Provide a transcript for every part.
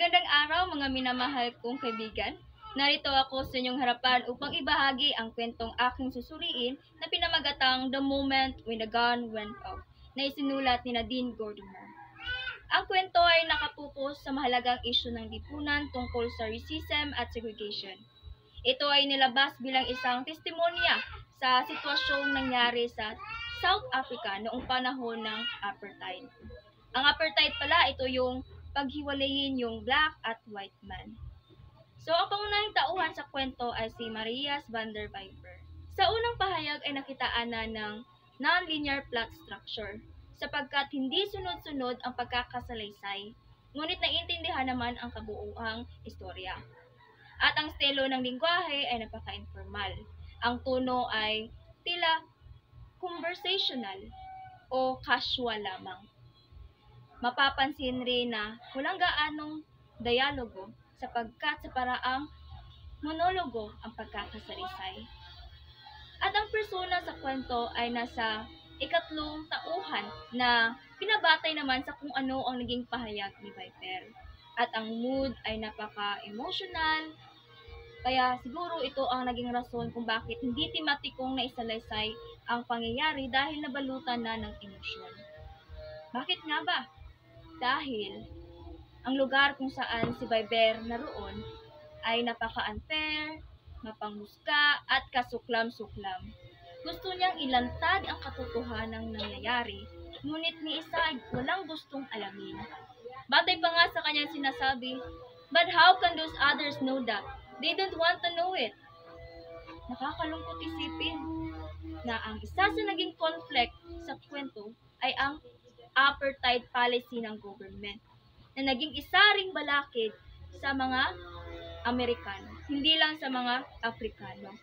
Magandang araw mga minamahal kong kaibigan. Narito ako sa inyong harapan upang ibahagi ang kwentong aking susuriin na pinamagatang The Moment When the Gun Went Off na isinulat ni Nadine Gordimer. Ang kwento ay nakapokus sa mahalagang isyu ng lipunan tungkol sa racism at segregation. Ito ay nilabas bilang isang testimonya sa sitwasyong nangyari sa South Africa noong panahon ng apartheid. Ang apartheid pala, ito yung paghiwalayin yung black at white man. So, ang pangunahing tauhan sa kwento ay si Marias van der Vyver. Sa unang pahayag ay nakitaan na ng non-linear plot structure sapagkat hindi sunod-sunod ang pagkakasalaysay, ngunit naiintindihan naman ang kabuuang istorya. At ang estilo ng lingwahe ay napaka-informal. Ang tono ay tila conversational o casual lamang. Mapapansin rin na walang gaanong dialogo sapagkat sa paraang monologo ang pagkakasalaysay. At ang persona sa kwento ay nasa ikatlong tauhan na pinabatay naman sa kung ano ang naging pahayag ni Vyver. At ang mood ay napaka-emotional, kaya siguro ito ang naging rason kung bakit hindi tematikong naisalaysay ang pangyayari dahil nabalutan na ng emosyon. Bakit nga ba? Dahil ang lugar kung saan si Vyver naroon ay napaka-unfair, mapanghuska at kasuklam-suklam. Gusto niyang ilantad ang katotohanang nangyayari, ngunit ni isa ay walang gustong alamin. Batay pa nga sa kanyang sinasabi, "But how can those others know that? They don't want to know it." Nakakalungkot isipin na ang isa sa naging conflict sa kwento ay ang apartheid policy ng government na naging isa ring balakid sa mga Amerikano, hindi lang sa mga Afrikano.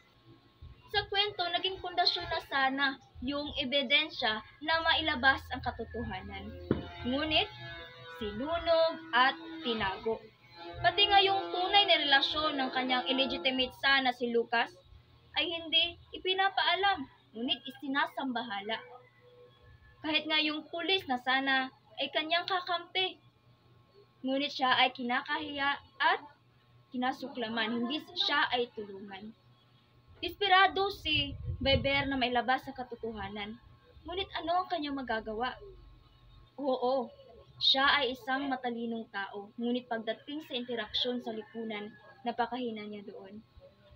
Sa kwento, naging pundasyon na sana yung ebidensya na mailabas ang katotohanan. Ngunit, sinunog at tinago. Pati nga yung tunay na relasyon ng kanyang illegitimate son na si Lucas ay hindi ipinapaalam, ngunit isinasambahala. Kahit nga yung pulis na sana ay kanyang kakampi, ngunit siya ay kinakahiya at kinasuklaman, hindi siya ay tulungan. Desperado si Vyver na mailabas sa katotohanan, ngunit ano ang kanyang magagawa? Oo, siya ay isang matalinong tao, ngunit pagdating sa interaksyon sa lipunan, napakahina niya doon.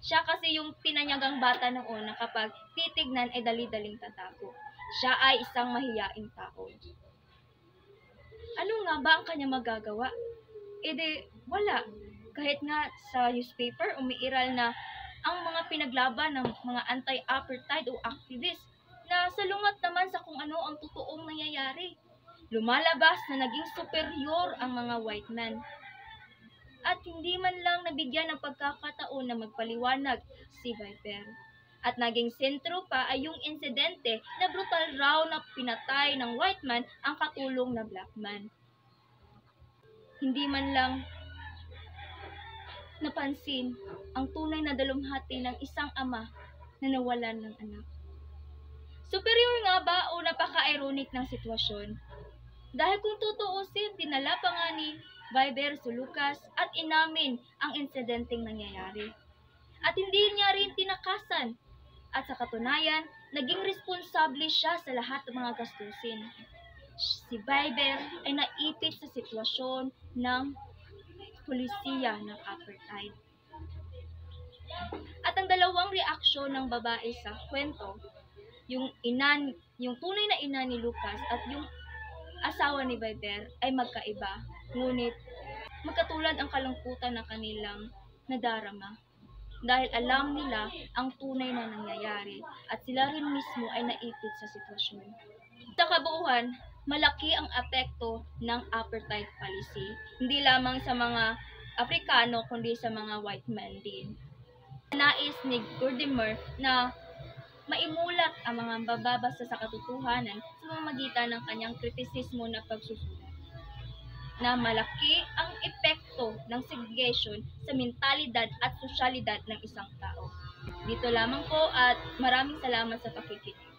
Siya kasi yung tinanyagang bata noon na kapag titignan ay dali-daling tatago. Siya ay isang mahiyaing tao. Ano nga ba ang kanya magagawa? Wala. Kahit nga sa newspaper, umiiral na ang mga pinaglaban ng mga anti-apartheid o activists na salungat naman sa kung ano ang totoong nangyayari. Lumalabas na naging superior ang mga white man. At hindi man lang nabigyan ng pagkakataon na magpaliwanag si Vyver. At naging sentro pa ay yung insidente na brutal raw na pinatay ng white man ang katulong na black man. Hindi man lang napansin ang tunay na dalughati ng isang ama na nawalan ng anak. Superior nga ba o napaka-ironic ng sitwasyon? Dahil kung tutuusin, dinala pa nga ni Vyver si Lucas at inamin ang insidenteng nangyayari. At hindi niya rin tinakasan. At sa katunayan, naging responsable siya sa lahat ng mga gastusin. Si Vyver ay naipit sa sitwasyon ng pulisiya ng apartheid. At ang dalawang reaksyon ng babae sa kwento, yung tunay na ina ni Lucas at yung asawa ni Vyver ay magkaiba, ngunit magkatulad ang kalungkutan na kanilang nadarama. Dahil alam nila ang tunay na nangyayari at sila rin mismo ay naipit sa sitwasyon. Sa kabuuan, malaki ang apekto ng apartheid policy, hindi lamang sa mga Afrikano kundi sa mga white men din. Nais ni Gordimer na maimulat ang mga bababasa sa katotohanan sa pamamagitan ng kanyang kritisismo na pagsusulat, na malaki ang epekto ng segregation sa mentalidad at sosyalidad ng isang tao. Dito lamang po at maraming salamat sa pakikinig.